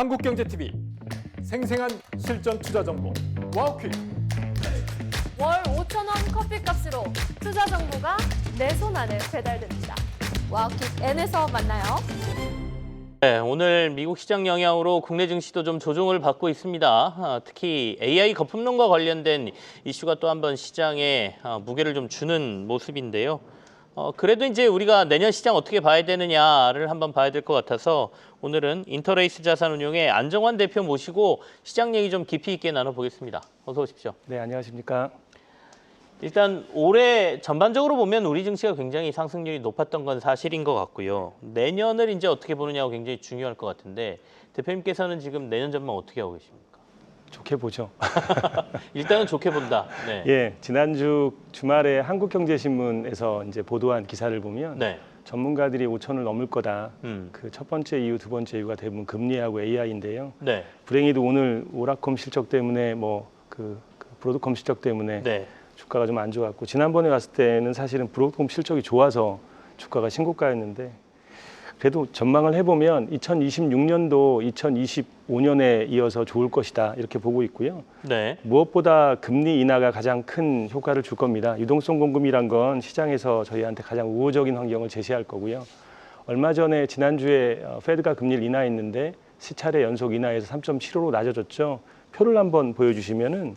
한국경제TV 생생한 실전 투자 정보 와우퀵. 월 5,000원 커피값으로 투자 정보가 내 손 안에 배달됩니다. 와우킥 N에서 만나요. 네, 오늘 미국 시장 영향으로 국내 증시도 좀 조정을 받고 있습니다. 특히 AI 거품론과 관련된 이슈가 또 한번 시장에 무게를 좀 주는 모습인데요. 그래도 이제 우리가 내년 시장 어떻게 봐야 되느냐를 한번 봐야 될 것 같아서 오늘은 인터레이스 자산운용의 안정환 대표 모시고 시장 얘기 좀 깊이 있게 나눠보겠습니다. 어서 오십시오. 네, 안녕하십니까. 일단 올해 전반적으로 보면 우리 증시가 굉장히 상승률이 높았던 건 사실인 것 같고요. 내년을 이제 어떻게 보느냐가 굉장히 중요할 것 같은데 대표님께서는 지금 내년 전망 어떻게 하고 계십니까? 좋게 보죠. 일단은 좋게 본다. 네. 예, 지난주 주말에 한국경제신문에서 이제 보도한 기사를 보면 네. 전문가들이 5천을 넘을 거다. 음. 그 첫 번째 이유, 두 번째 이유가 대부분 금리하고 AI인데요. 네. 불행히도 오늘 오라콤 실적 때문에 그 브로드콤 실적 때문에 네. 주가가 좀 안 좋았고 지난번에 갔을 때는 사실은 브로드콤 실적이 좋아서 주가가 신고가였는데 그래도 전망을 해보면 2026년도 2025년에 이어서 좋을 것이다 이렇게 보고 있고요. 네. 무엇보다 금리 인하가 가장 큰 효과를 줄 겁니다. 유동성 공급이란 건 시장에서 저희한테 가장 우호적인 환경을 제시할 거고요. 얼마 전에 지난주에 페드가 금리를 인하했는데 세 차례 연속 인하해서 3.75로 낮아졌죠. 표를 한번 보여주시면은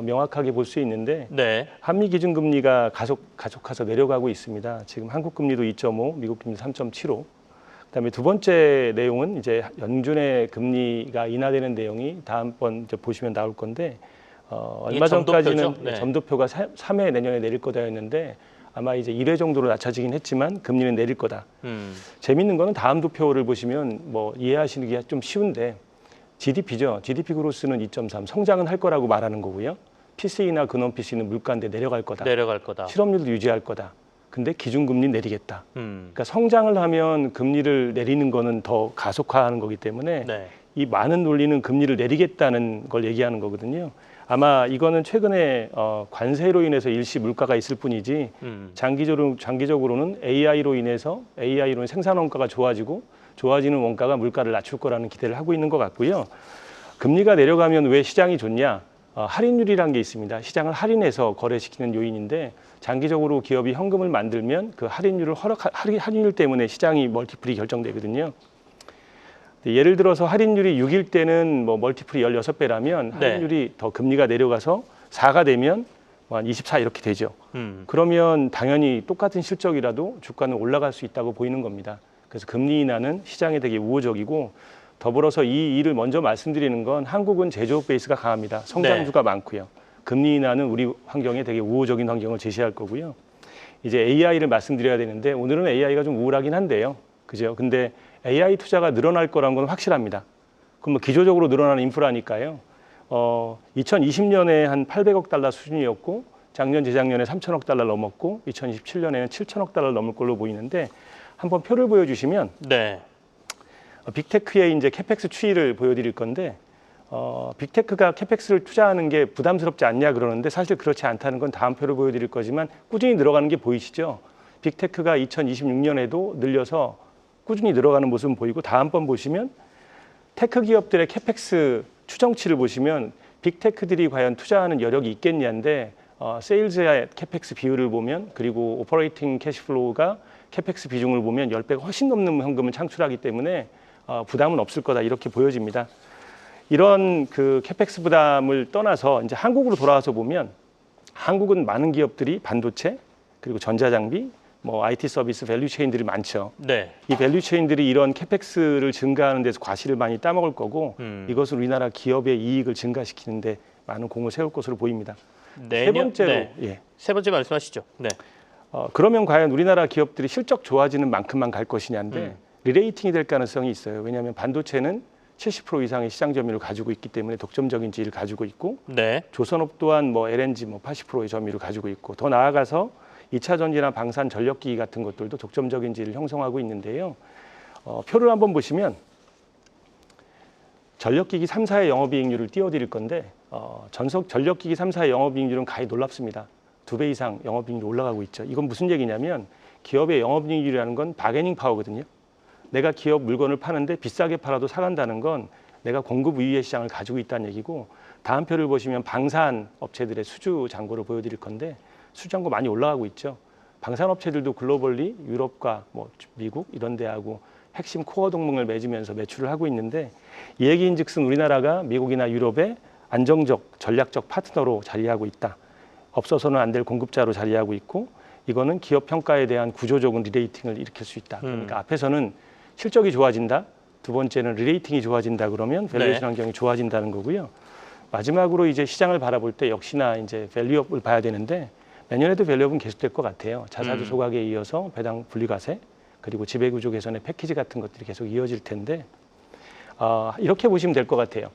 명확하게 볼 수 있는데 네. 한미 기준금리가 가속해서 내려가고 있습니다. 지금 한국 금리도 2.5, 미국 금리 3.75. 그다음에 두 번째 내용은 이제 연준의 금리가 인하되는 내용이 다음번 이제 보시면 나올 건데 얼마 전까지는 네. 점도표가 3회 내년에 내릴 거다였는데 아마 이제 1회 정도로 낮춰지긴 했지만 금리는 내릴 거다. 재밌는 거는 다음 도표를 보시면 뭐 이해하시기가 좀 쉬운데 GDP죠. GDP 그로스는 2.3, 성장은 할 거라고 말하는 거고요. PCE나 근원 PC는 물가인데 내려갈 거다. 내려갈 거다. 실업률도 유지할 거다. 근데 기준금리 내리겠다. 음. 그러니까 성장을 하면 금리를 내리는 거는 더 가속화하는 거기 때문에 네. 이 많은 논리는 금리를 내리겠다는 걸 얘기하는 거거든요. 아마 이거는 최근에 관세로 인해서 일시 물가가 있을 뿐이지 장기적으로는 AI로는 생산 원가가 좋아지는 원가가 물가를 낮출 거라는 기대를 하고 있는 것 같고요. 금리가 내려가면 왜 시장이 좋냐? 할인율이라는 게 있습니다. 시장을 할인해서 거래시키는 요인인데 장기적으로 기업이 현금을 만들면 그 할인율 때문에 시장이 멀티플이 결정되거든요. 예를 들어서 할인율이 6일 때는 뭐 멀티플이 16배라면 할인율이 더 금리가 내려가서 4가 되면 한 24 이렇게 되죠. 그러면 당연히 똑같은 실적이라도 주가는 올라갈 수 있다고 보이는 겁니다. 그래서 금리 인하는 시장에 되게 우호적이고 더불어서 이 일을 먼저 말씀드리는 건 한국은 제조업 베이스가 강합니다. 성장주가 많고요. 금리 인하는 우리 환경에 되게 우호적인 환경을 제시할 거고요. 이제 AI를 말씀드려야 되는데 오늘은 AI가 좀 우울하긴 한데요. 그죠? 근데 AI 투자가 늘어날 거란 건 확실합니다. 그럼 뭐 기조적으로 늘어나는 인프라니까요. 2020년에 한 800억 달러 수준이었고 작년, 재작년에 3천억 달러 넘었고 2027년에는 7천억 달러 넘을 걸로 보이는데 한번 표를 보여주시면 네. 빅테크의 이제 캐펙스 추이를 보여드릴 건데 빅테크가 캐펙스를 투자하는 게 부담스럽지 않냐 그러는데 사실 그렇지 않다는 건 다음 표를 보여드릴 거지만 꾸준히 늘어가는 게 보이시죠? 빅테크가 2026년에도 늘려서 꾸준히 늘어가는 모습은 보이고 다음번 보시면 테크 기업들의 캐펙스 추정치를 보시면 빅테크들이 과연 투자하는 여력이 있겠냐인데 세일즈의 캐펙스 비율을 보면 그리고 오퍼레이팅 캐시플로우가 캐펙스 비중을 보면 10배가 훨씬 넘는 현금을 창출하기 때문에 부담은 없을 거다 이렇게 보여집니다. 이런 그 캐펙스 부담을 떠나서 이제 한국으로 돌아와서 보면 한국은 많은 기업들이 반도체 그리고 전자장비 뭐 IT 서비스 밸류 체인들이 많죠. 네. 이 밸류 체인들이 이런 캐펙스를 증가하는 데서 과실을 많이 따먹을 거고 이것은 우리나라 기업의 이익을 증가시키는 데 많은 공을 세울 것으로 보입니다. 세 번째로 네. 세 번째 말씀하시죠. 네. 그러면 과연 우리나라 기업들이 실적 좋아지는 만큼만 갈 것이냐인데 리레이팅이 될 가능성이 있어요. 왜냐하면 반도체는 70% 이상의 시장 점유율을 가지고 있기 때문에 독점적인 지위를 가지고 있고 네. 조선업 또한 뭐 LNG 80%의 점유율을 가지고 있고 더 나아가서 2차 전지나 방산 전력기기 같은 것들도 독점적인 지위를 형성하고 있는데요. 표를 한번 보시면 전력기기 3사의 영업이익률을 띄워드릴 건데 전력기기 3사의 영업이익률은 가히 놀랍습니다. 2배 이상 영업이익률이 올라가고 있죠. 이건 무슨 얘기냐면 기업의 영업이익률이라는 건 바게닝 파워거든요. 내가 기업 물건을 파는데 비싸게 팔아도 사간다는 건 내가 공급 우위의 시장을 가지고 있다는 얘기고, 다음 표를 보시면 방산 업체들의 수주 잔고를 보여드릴 건데 수주 잔고 많이 올라가고 있죠. 방산 업체들도 글로벌리 유럽과 뭐 미국 이런 데하고 핵심 코어 동맹을 맺으면서 매출을 하고 있는데, 이 얘기인즉슨 우리나라가 미국이나 유럽의 안정적 전략적 파트너로 자리하고 있다. 없어서는 안 될 공급자로 자리하고 있고, 이거는 기업 평가에 대한 구조적인 리레이팅을 일으킬 수 있다. 그러니까 앞에서는 실적이 좋아진다. 두 번째는 리레이팅이 좋아진다 그러면 밸류에이션 환경이 좋아진다는 거고요. 마지막으로 이제 시장을 바라볼 때 역시나 이제 밸류업을 봐야 되는데, 내년에도 밸류업은 계속될 것 같아요. 자사주 소각에 이어서 배당 분리과세, 그리고 지배구조 개선의 패키지 같은 것들이 계속 이어질 텐데, 이렇게 보시면 될 것 같아요.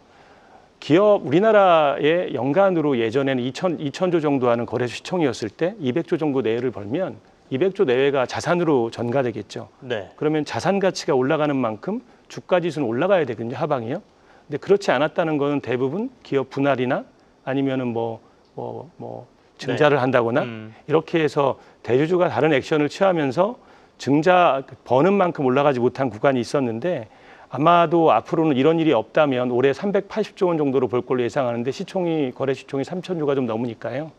기업, 우리나라의 연간으로 예전에는 2,000조 정도 하는 거래소 시총이었을 때 200조 정도 내외를 벌면 200조 내외가 자산으로 전가되겠죠. 네. 그러면 자산 가치가 올라가는 만큼 주가 지수는 올라가야 되거든요, 하방이요. 근데 그렇지 않았다는 것은 대부분 기업 분할이나 아니면은 증자를 한다거나 이렇게 해서 대주주가 다른 액션을 취하면서 증자 버는 만큼 올라가지 못한 구간이 있었는데, 아마도 앞으로는 이런 일이 없다면 올해 380조 원 정도로 벌 걸로 예상하는데, 거래 시총이 3,000조가 좀 넘으니까요.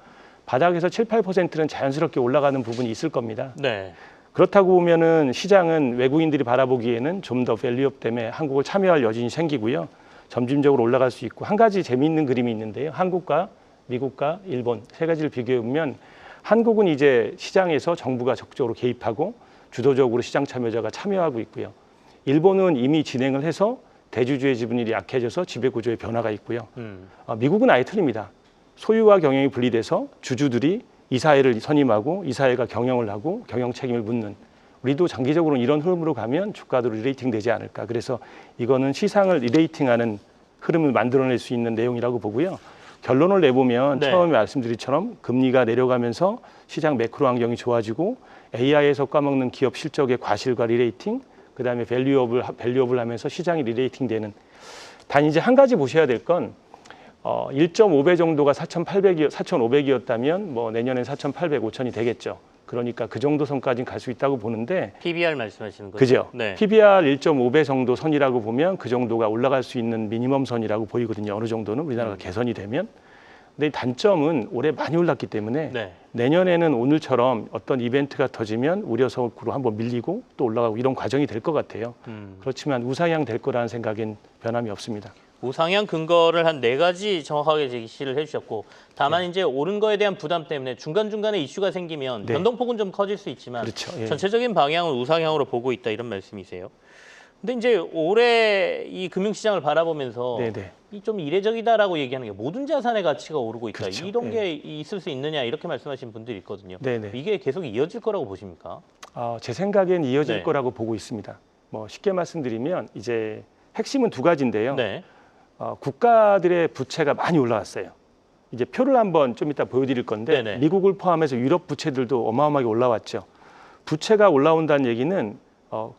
바닥에서 7, 8%는 자연스럽게 올라가는 부분이 있을 겁니다. 네. 그렇다고 보면은 시장은 외국인들이 바라보기에는 좀 더 밸류업 때문에 한국을 참여할 여진이 생기고요. 점진적으로 올라갈 수 있고, 한 가지 재미있는 그림이 있는데요. 한국과 미국과 일본 세 가지를 비교해 보면, 한국은 이제 시장에서 정부가 적극적으로 개입하고 주도적으로 시장 참여자가 참여하고 있고요. 일본은 이미 진행을 해서 대주주의 지분율이 약해져서 지배구조의 변화가 있고요. 미국은 아예 틀립니다. 소유와 경영이 분리돼서 주주들이 이사회를 선임하고 이사회가 경영을 하고 경영 책임을 묻는, 우리도 장기적으로 이런 흐름으로 가면 주가도 리레이팅 되지 않을까. 그래서 이거는 시장을 리레이팅하는 흐름을 만들어낼 수 있는 내용이라고 보고요. 결론을 내보면 네. 처음에 말씀드린처럼 금리가 내려가면서 시장 매크로 환경이 좋아지고, AI에서 까먹는 기업 실적의 과실과 리레이팅, 그다음에 밸류업을 하면서 시장이 리레이팅 되는. 단 이제 한 가지 보셔야 될 건 1.5배 정도가 4,500이었다면 뭐 내년엔 4,800, 5,000이 되겠죠. 그러니까 그 정도 선까지는 갈 수 있다고 보는데, PBR 말씀하시는 거죠? 그죠? 네. PBR 1.5배 정도 선이라고 보면 그 정도가 올라갈 수 있는 미니멈 선이라고 보이거든요. 어느 정도는 우리나라가 개선이 되면. 근데 단점은 올해 많이 올랐기 때문에 네. 내년에는 오늘처럼 어떤 이벤트가 터지면 우려석으로 한번 밀리고 또 올라가고 이런 과정이 될 것 같아요. 그렇지만 우상향 될 거라는 생각엔 변함이 없습니다. 우상향 근거를 한 4가지 정확하게 제시를 해주셨고, 다만 이제 오른 거에 대한 부담 때문에 중간중간에 이슈가 생기면 네. 변동폭은 좀 커질 수 있지만 그렇죠. 예. 전체적인 방향은 우상향으로 보고 있다, 이런 말씀이세요. 근데 이제 올해 이 금융시장을 바라보면서 네네. 이 좀 이례적이다라고 얘기하는 게 모든 자산의 가치가 오르고 있다. 그렇죠. 이런 게 있을 수 있느냐, 이렇게 말씀하시는 분들이 있거든요. 네네. 이게 계속 이어질 거라고 보십니까? 제 생각엔 이어질 네. 거라고 보고 있습니다. 뭐 쉽게 말씀드리면 이제 핵심은 두 가지인데요. 네. 국가들의 부채가 많이 올라왔어요. 이제 표를 한번 좀 이따 보여드릴 건데, 네네. 미국을 포함해서 유럽 부채들도 어마어마하게 올라왔죠. 부채가 올라온다는 얘기는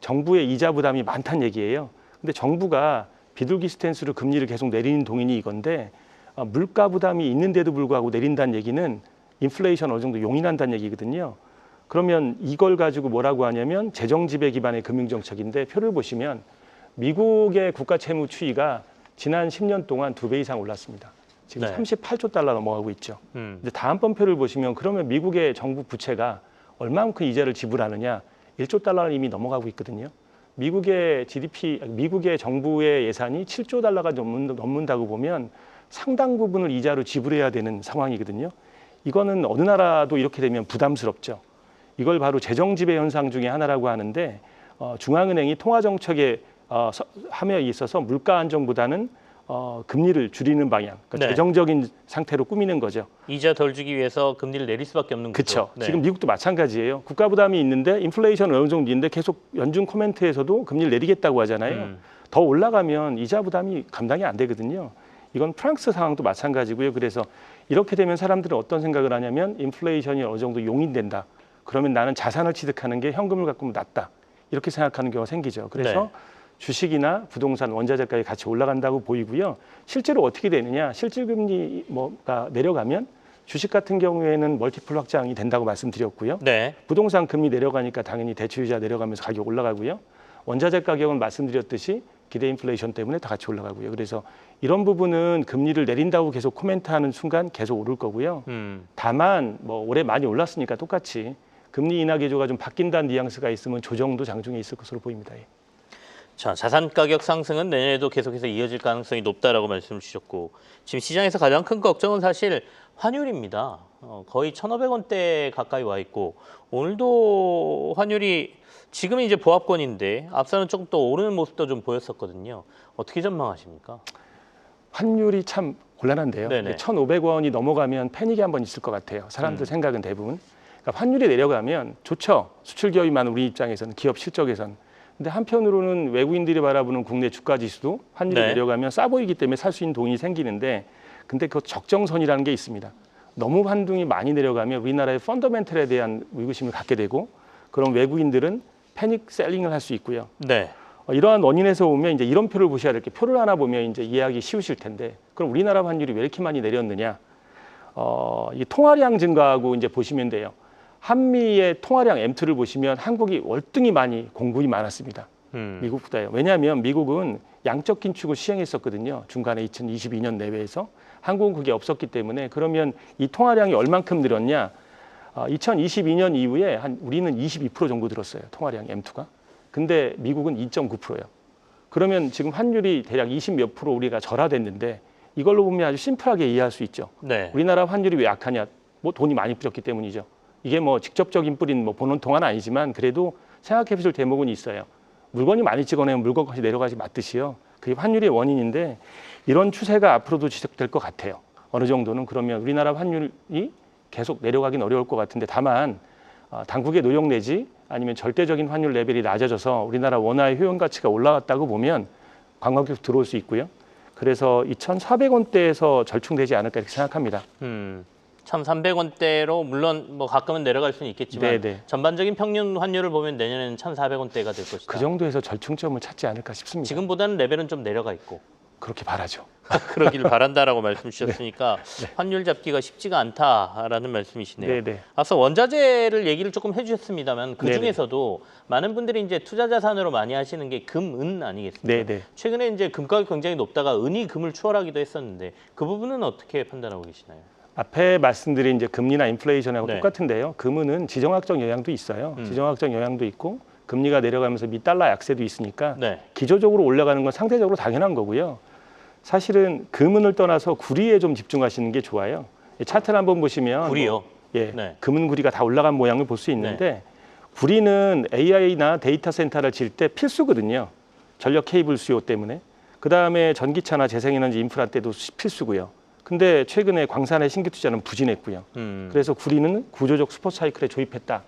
정부의 이자 부담이 많다는 얘기예요. 근데 정부가 비둘기 스탠스로 금리를 계속 내리는 동인이 이건데, 물가 부담이 있는데도 불구하고 내린다는 얘기는 인플레이션 어느 정도 용인한다는 얘기거든요. 그러면 이걸 가지고 뭐라고 하냐면 재정 지배 기반의 금융 정책인데, 표를 보시면 미국의 국가 채무 추이가 지난 10년 동안 2배 이상 올랐습니다. 지금 네. 38조 달러 넘어가고 있죠. 음. 근데 다음번 표를 보시면 그러면 미국의 정부 부채가 얼마만큼 이자를 지불하느냐, 1조 달러는 이미 넘어가고 있거든요. 미국의 미국의 정부의 예산이 7조 달러가 넘는다고 보면 상당 부분을 이자로 지불해야 되는 상황이거든요. 이거는 어느 나라도 이렇게 되면 부담스럽죠. 이걸 바로 재정 지배 현상 중에 하나라고 하는데, 중앙은행이 통화 정책에 함에 있어서 물가 안정보다는 금리를 줄이는 방향, 그러니까 네. 재정적인 상태로 꾸미는 거죠. 이자 덜 주기 위해서 금리를 내릴 수밖에 없는 그렇죠. 거죠. 네. 지금 미국도 마찬가지예요. 국가 부담이 있는데 인플레이션은 어느 정도 있는데 계속 연준 코멘트에서도 금리를 내리겠다고 하잖아요. 더 올라가면 이자 부담이 감당이 안 되거든요. 이건 프랑스 상황도 마찬가지고요. 그래서 이렇게 되면 사람들은 어떤 생각을 하냐면 인플레이션이 어느 정도 용인된다. 그러면 나는 자산을 취득하는 게 현금을 갖고 낫다. 이렇게 생각하는 경우가 생기죠. 그래서 네. 주식이나 부동산, 원자재가격이 같이 올라간다고 보이고요. 실제로 어떻게 되느냐? 실질금리가 내려가면 주식 같은 경우에는 멀티플 확장이 된다고 말씀드렸고요. 네. 부동산 금리 내려가니까 당연히 대출이자 내려가면서 가격 올라가고요. 원자재 가격은 말씀드렸듯이 기대 인플레이션 때문에 다 같이 올라가고요. 그래서 이런 부분은 금리를 내린다고 계속 코멘트하는 순간 계속 오를 거고요. 다만 뭐 올해 많이 올랐으니까 똑같이 금리 인하 기조가 좀 바뀐다는 뉘앙스가 있으면 조정도 장중에 있을 것으로 보입니다. 예. 자, 자산 가격 상승은 내년에도 계속해서 이어질 가능성이 높다라고 말씀 주셨고 지금 시장에서 가장 큰 걱정은 사실 환율입니다. 거의 1,500원대 가까이 와 있고 오늘도 환율이 지금은 이제 보합권인데 앞서는 조금 더 오르는 모습도 좀 보였었거든요. 어떻게 전망하십니까? 환율이 참 곤란한데요. 네네. 1,500원이 넘어가면 패닉이 한번 있을 것 같아요. 사람들 생각은 대부분. 그러니까 환율이 내려가면 좋죠. 수출 기업이 많은 우리 입장에서는 기업 실적에선. 근데 한편으로는 외국인들이 바라보는 국내 주가 지수도 환율이 네. 내려가면 싸 보이기 때문에 살 수 있는 돈이 생기는데 근데 그 적정선이라는 게 있습니다. 너무 환등이 많이 내려가면 우리나라의 펀더멘털에 대한 의구심을 갖게 되고 그럼 외국인들은 패닉 셀링을 할 수 있고요. 네. 이러한 원인에서 오면 이제 이런 표를 보셔야 될 게 표를 하나 보면 이제 이해하기 쉬우실 텐데 그럼 우리나라 환율이 왜 이렇게 많이 내렸느냐? 이 통화량 증가하고 이제 보시면 돼요. 한미의 통화량 M2를 보시면 한국이 월등히 많이 공급이 많았습니다. 미국보다요. 왜냐하면 미국은 양적 긴축을 시행했었거든요. 중간에 2022년 내외에서 한국은 그게 없었기 때문에 그러면 이 통화량이 얼만큼 늘었냐? 2022년 이후에 우리는 22% 정도 들었어요. 통화량 M2가. 근데 미국은 2.9%예요. 그러면 지금 환율이 대략 20 몇 프로 우리가 절하됐는데 이걸로 보면 아주 심플하게 이해할 수 있죠. 네. 우리나라 환율이 왜 약하냐? 뭐 돈이 많이 뿌렸기 때문이죠. 이게 뭐 직접적인 뿌린 뭐 보는 통화는 아니지만 그래도 생각해 보실 대목은 있어요. 물건이 많이 찍어내면 물건까지 내려가지 맞듯이요. 그게 환율의 원인인데 이런 추세가 앞으로도 지속될 것 같아요. 어느 정도는 그러면 우리나라 환율이 계속 내려가긴 어려울 것 같은데 다만 당국의 노력 내지 아니면 절대적인 환율 레벨이 낮아져서 우리나라 원화의 효용 가치가 올라갔다고 보면 관광객 들어올 수 있고요. 그래서 2,400원대에서 절충되지 않을까 이렇게 생각합니다. 1,300원대로 물론 뭐 가끔은 내려갈 수는 있겠지만 네네. 전반적인 평균 환율을 보면 내년에는 1,400원대가 될 것이다. 그 정도에서 절충점을 찾지 않을까 싶습니다. 지금보다는 레벨은 좀 내려가 있고 그렇게 바라죠. 그러길 바란다라고 말씀 주셨으니까 환율 잡기가 쉽지가 않다라는 말씀이시네요. 네네. 앞서 원자재를 얘기를 조금 해주셨습니다만 그 네네. 중에서도 많은 분들이 이제 투자 자산으로 많이 하시는 게 금, 은 아니겠습니까? 네네. 최근에 이제 금 가격 굉장히 높다가 은이 금을 추월하기도 했었는데 그 부분은 어떻게 판단하고 계시나요? 앞에 말씀드린 이제 금리나 인플레이션하고 네. 똑같은데요. 금은 지정학적 영향도 있어요. 지정학적 영향도 있고 금리가 내려가면서 미 달러 약세도 있으니까 네. 기조적으로 올라가는 건 상대적으로 당연한 거고요. 사실은 금은을 떠나서 구리에 좀 집중하시는 게 좋아요. 차트를 한번 보시면 구리요? 예, 네. 금은 구리가 다 올라간 모양을 볼 수 있는데 구리는 AI나 데이터 센터를 질 때 필수거든요. 전력 케이블 수요 때문에. 그다음에 전기차나 재생에너지 인프라 때도 필수고요. 근데 최근에 광산의 신규 투자는 부진했고요. 그래서 구리는 구조적 슈퍼 사이클에 조입했다.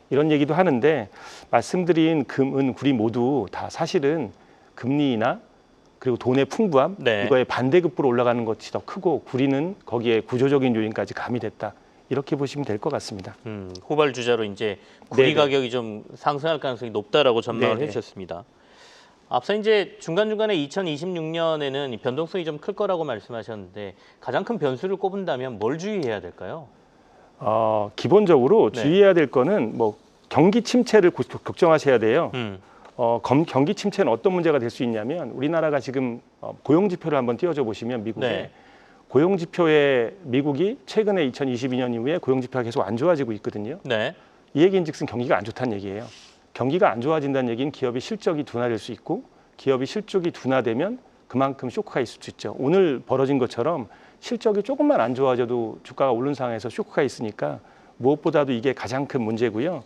이런 얘기도 하는데 말씀드린 금, 은, 구리 모두 다 사실은 금리나 그리고 돈의 풍부함 네. 이거에 반대급부로 올라가는 것이 더 크고 구리는 거기에 구조적인 요인까지 가미됐다. 이렇게 보시면 될 것 같습니다. 후발 주자로 이제 구리 네네. 가격이 좀 상승할 가능성이 높다라고 전망을 네네. 해주셨습니다. 앞서 이제 중간중간에 2026년에는 변동성이 좀 클 거라고 말씀하셨는데 가장 큰 변수를 꼽은다면 뭘 주의해야 될까요? 기본적으로 네. 주의해야 될 거는 뭐 경기 침체를 걱정하셔야 돼요. 경기 침체는 어떤 문제가 될 수 있냐면 우리나라가 지금 고용 지표를 한번 띄워줘 보시면 미국의 네. 고용 지표에 미국이 최근에 2022년 이후에 고용 지표가 계속 안 좋아지고 있거든요. 네. 이 얘기인즉슨 경기가 안 좋다는 얘기예요. 경기가 안 좋아진다는 얘기는 기업의 실적이 둔화될 수 있고 기업의 실적이 둔화되면 그만큼 쇼크가 있을 수 있죠. 오늘 벌어진 것처럼 실적이 조금만 안 좋아져도 주가가 오른 상황에서 쇼크가 있으니까 무엇보다도 이게 가장 큰 문제고요.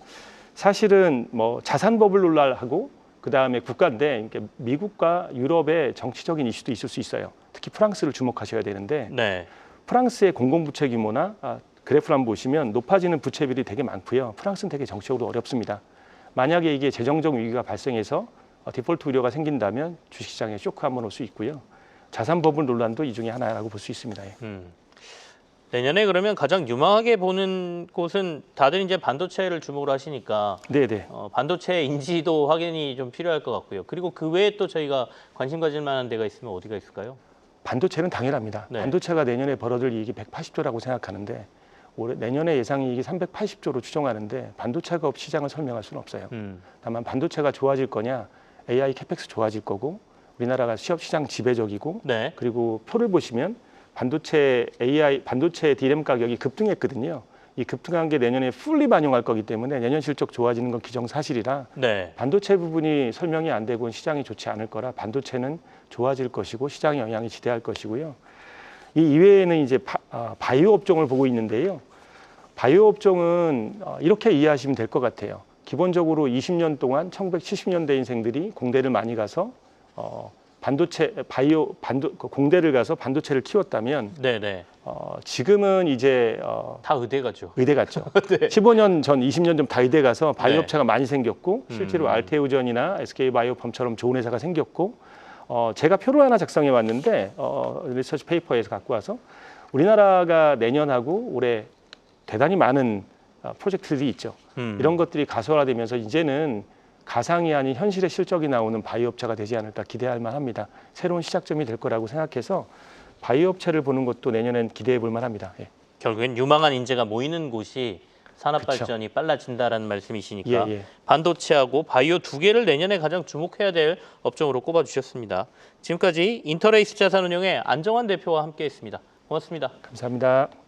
사실은 뭐 자산 버블 논란하고 그다음에 국가인데 미국과 유럽의 정치적인 이슈도 있을 수 있어요. 특히 프랑스를 주목하셔야 되는데 네. 프랑스의 공공부채 규모나 그래프를 한번 보시면 높아지는 부채비율이 되게 많고요. 프랑스는 되게 정치적으로 어렵습니다. 만약에 이게 재정적 위기가 발생해서 디폴트 우려가 생긴다면 주식시장에 쇼크 한번 올 수 있고요. 자산 버블 논란도 이 중에 하나라고 볼 수 있습니다. 예. 내년에 그러면 가장 유망하게 보는 곳은 다들 이제 반도체를 주목을 하시니까 네네. 반도체 인지도 확인이 좀 필요할 것 같고요. 그리고 그 외에 또 저희가 관심 가질 만한 데가 있으면 어디가 있을까요? 반도체는 당연합니다. 네. 반도체가 내년에 벌어들 이익이 180조라고 생각하는데 올해 내년에 예상 이익이 380조로 추정하는데 반도체가 없이 시장을 설명할 수는 없어요. 다만 반도체가 좋아질 거냐, AI 캐펙스 좋아질 거고 우리나라가 취업 시장 지배적이고 네. 그리고 표를 보시면 반도체 반도체 DRAM 가격이 급등했거든요. 이 급등한 게 내년에 풀리 반영할 거기 때문에 내년 실적 좋아지는 건 기정사실이라 네. 반도체 부분이 설명이 안 되고는 시장이 좋지 않을 거라 반도체는 좋아질 것이고 시장의 영향이 지대할 것이고요. 이 이외에는 이제 바이오 업종을 보고 있는데요. 바이오 업종은 이렇게 이해하시면 될 것 같아요. 기본적으로 20년 동안 1970년대인생들이 공대를 많이 가서 공대를 가서 반도체를 키웠다면 네네. 지금은 이제 다 의대 가죠. 의대 갔죠. 네. 15년 전, 20년 전 다 의대 가서 바이오 네. 업체가 많이 생겼고 실제로 알테오전이나 SK바이오펌처럼 좋은 회사가 생겼고 제가 표를 하나 작성해 왔는데 리서치 페이퍼에서 갖고 와서 우리나라가 내년하고 올해 대단히 많은 프로젝트들이 있죠. 이런 것들이 가소화되면서 이제는 가상이 아닌 현실의 실적이 나오는 바이오 업체가 되지 않을까 기대할 만합니다. 새로운 시작점이 될 거라고 생각해서 바이오 업체를 보는 것도 내년엔 기대해 볼 만합니다. 예. 결국엔 유망한 인재가 모이는 곳이 산업 그쵸. 발전이 빨라진다라는 말씀이시니까 예, 예. 반도체하고 바이오 두 개를 내년에 가장 주목해야 될 업종으로 꼽아주셨습니다. 지금까지 인터레이스 자산운용의 안정환 대표와 함께했습니다. 고맙습니다. 감사합니다.